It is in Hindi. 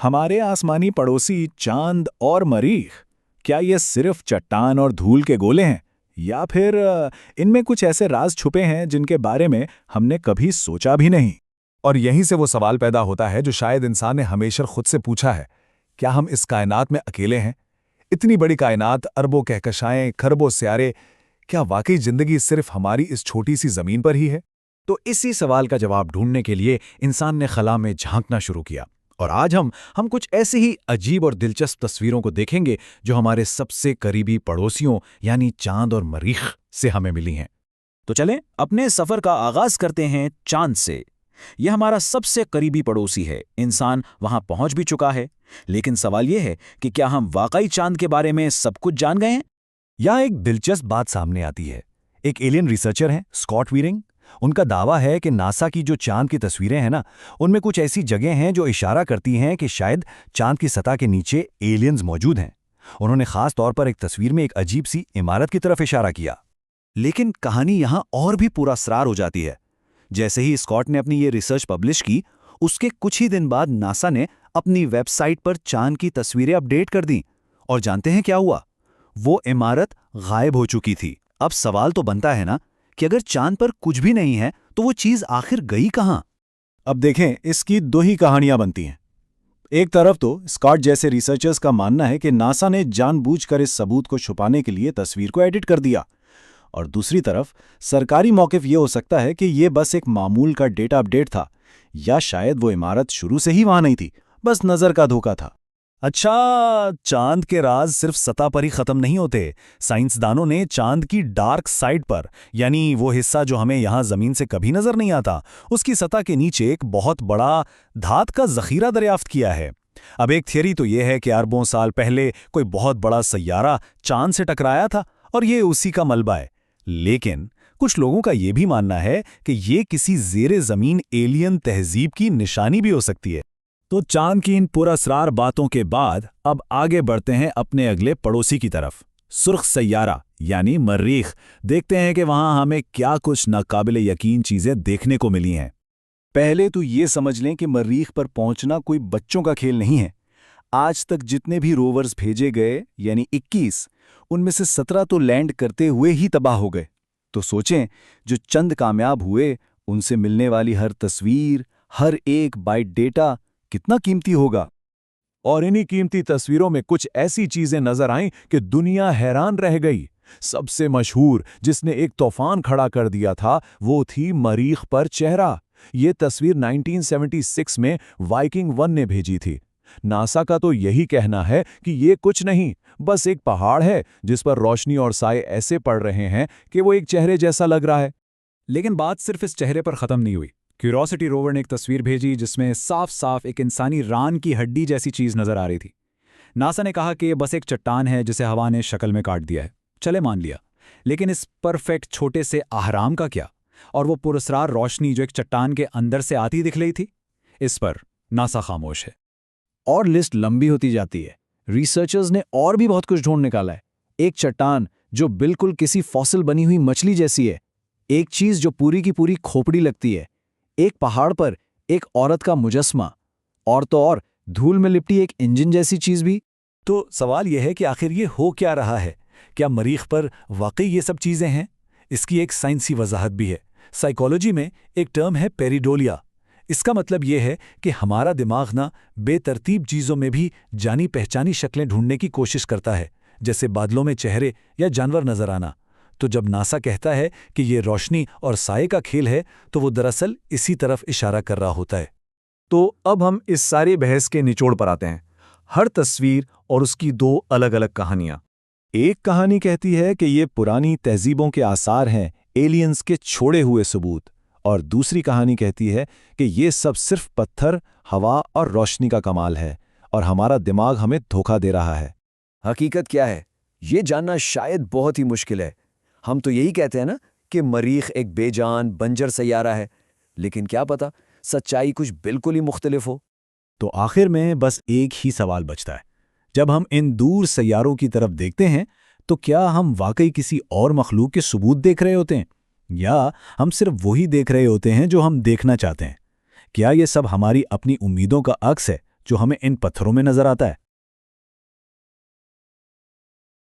हमारे आसमानी पड़ोसी चांद और मरीख, क्या ये सिर्फ चट्टान और धूल के गोले हैं या फिर इनमें कुछ ऐसे राज छुपे हैं जिनके बारे में हमने कभी सोचा भी नहीं। और यहीं से वो सवाल पैदा होता है जो शायद इंसान ने हमेशा खुद से पूछा है, क्या हम इस कायनात में अकेले हैं? इतनी बड़ी कायनात, अरबों कहकशाएं, खरबों सियारे, क्या वाकई जिंदगी सिर्फ हमारी इस छोटी सी जमीन पर ही है? तो इसी सवाल का जवाब ढूंढने के लिए इंसान ने खला में झांकना शुरू किया। और आज हम कुछ ऐसी ही अजीब और दिलचस्प तस्वीरों को देखेंगे जो हमारे सबसे करीबी पड़ोसियों यानी चांद और मरीख से हमें मिली हैं। तो चलें अपने सफर का आगाज करते हैं चांद से। यह हमारा सबसे करीबी पड़ोसी है। इंसान वहां पहुंच भी चुका है, लेकिन सवाल यह है कि क्या हम वाकई चांद के बारे में सब कुछ जान गए हैं? यहाँ एक दिलचस्प बात सामने आती है। एक एलियन रिसर्चर हैं स्कॉट वीरिंग। उनका दावा है कि नासा की जो चांद की तस्वीरें हैं ना, उनमें कुछ ऐसी जगह हैं जो इशारा करती हैं कि शायद चांद की सतह के नीचे एलियंस मौजूद हैं। उन्होंने खास तौर पर एक तस्वीर में एक अजीब सी इमारत की तरफ इशारा किया। लेकिन कहानी यहां और भी पुरअसरार हो जाती है। जैसे ही स्कॉट ने अपनी ये रिसर्च पब्लिश की, उसके कुछ ही दिन बाद नासा ने अपनी वेबसाइट पर चांद की तस्वीरें अपडेट कर दी। और जानते हैं क्या हुआ? वो इमारत गायब हो चुकी थी। अब सवाल तो बनता है ना कि अगर चांद पर कुछ भी नहीं है तो वो चीज आखिर गई कहां? अब देखें, इसकी दो ही कहानियां बनती हैं। एक तरफ तो स्कॉट जैसे रिसर्चर्स का मानना है कि नासा ने जानबूझकर इस सबूत को छुपाने के लिए तस्वीर को एडिट कर दिया, और दूसरी तरफ सरकारी मौक़िफ़ ये हो सकता है कि ये बस एक मामूल का डेटा अपडेट था, या शायद वो इमारत शुरू से ही वहां नहीं थी, बस नज़र का धोखा था। अच्छा, चांद के राज सिर्फ सतह पर ही खत्म नहीं होते। साइंसदानों ने चांद की डार्क साइड पर, यानी वो हिस्सा जो हमें यहां जमीन से कभी नजर नहीं आता, उसकी सतह के नीचे एक बहुत बड़ा धात का जखीरा दरियाफ्त किया है। अब एक थियरी तो यह है कि अरबों साल पहले कोई बहुत बड़ा सैयारा चांद से टकराया था और ये उसी का मलबा है। लेकिन कुछ लोगों का यह भी मानना है कि ये किसी ज़ेरे ज़मीन एलियन तहजीब की निशानी भी हो सकती है। तो चांद की इन पुरअसरार बातों के बाद अब आगे बढ़ते हैं अपने अगले पड़ोसी की तरफ, सुर्ख सैयारा यानी मरीख। देखते हैं कि वहां हमें क्या कुछ नाकाबिले यकीन चीजें देखने को मिली हैं। पहले तो ये समझ लें कि मरीख पर पहुंचना कोई बच्चों का खेल नहीं है। आज तक जितने भी रोवर्स भेजे गए यानी 21, उनमें से 17 तो लैंड करते हुए ही तबाह हो गए। तो सोचें, जो चंद कामयाब हुए उनसे मिलने वाली हर तस्वीर, हर एक बाइट डेटा कितना कीमती होगा। और इन्हीं कीमती तस्वीरों में कुछ ऐसी चीजें नजर आईं कि दुनिया हैरान रह गई। सबसे मशहूर, जिसने एक तूफान खड़ा कर दिया था, वो थी मरीख पर चेहरा। ये तस्वीर 1976 में वाइकिंग 1 ने भेजी थी। नासा का तो यही कहना है कि ये कुछ नहीं, बस एक पहाड़ है जिस पर रोशनी और साए ऐसे पड़ रहे हैं कि वो एक चेहरे जैसा लग रहा है। लेकिन बात सिर्फ इस चेहरे पर खत्म नहीं हुई। क्यूरोसिटी रोवर ने एक तस्वीर भेजी जिसमें साफ साफ एक इंसानी रान की हड्डी जैसी चीज नजर आ रही थी। नासा ने कहा कि ये बस एक चट्टान है जिसे हवा ने शक्ल में काट दिया है। चले, मान लिया। लेकिन इस परफेक्ट छोटे से आहराम का क्या? और वो पुरस्रार रोशनी जो एक चट्टान के अंदर से आती दिख रही थी? इस पर नासा खामोश है। और लिस्ट लंबी होती जाती है। रिसर्चर्स ने और भी बहुत कुछ ढूंढ निकाला है। एक चट्टान जो बिल्कुल किसी फॉसिल बनी हुई मछली जैसी है। एक चीज जो पूरी की पूरी खोपड़ी लगती है। एक पहाड़ पर एक औरत का मुजस्मा। और तो और धूल में लिपटी एक इंजन जैसी चीज भी। तो सवाल यह है कि आखिर ये हो क्या रहा है? क्या मरीख पर वाकई ये सब चीजें हैं? इसकी एक साइंसी वजाहत भी है। साइकोलॉजी में एक टर्म है पेरिडोलिया। इसका मतलब यह है कि हमारा दिमाग ना बेतरतीब चीज़ों में भी जानी पहचानी शक्लें ढूंढने की कोशिश करता है, जैसे बादलों में चेहरे या जानवर नजर आना। तो जब नासा कहता है कि ये रोशनी और साए का खेल है, तो वो दरअसल इसी तरफ इशारा कर रहा होता है। तो अब हम इस सारी बहस के निचोड़ पर आते हैं। हर तस्वीर और उसकी दो अलग अलग कहानियां। एक कहानी कहती है कि ये पुरानी तहजीबों के आसार हैं, एलियंस के छोड़े हुए सबूत। और दूसरी कहानी कहती है कि ये सब सिर्फ पत्थर, हवा और रोशनी का कमाल है और हमारा दिमाग हमें धोखा दे रहा है। हकीकत क्या है, ये जानना शायद बहुत ही मुश्किल है। हम तो यही कहते हैं ना कि मरीख एक बेजान बंजर सैयारा है, लेकिन क्या पता सच्चाई कुछ बिल्कुल ही मुख्तलिफ हो। तो आखिर में बस एक ही सवाल बचता है। जब हम इन दूर सैयारों की तरफ देखते हैं, तो क्या हम वाकई किसी और मखलूक के सबूत देख रहे होते हैं, या हम सिर्फ वही देख रहे होते हैं जो हम देखना चाहते हैं? क्या ये सब हमारी अपनी उम्मीदों का अक्स है जो हमें इन पत्थरों में नजर आता है?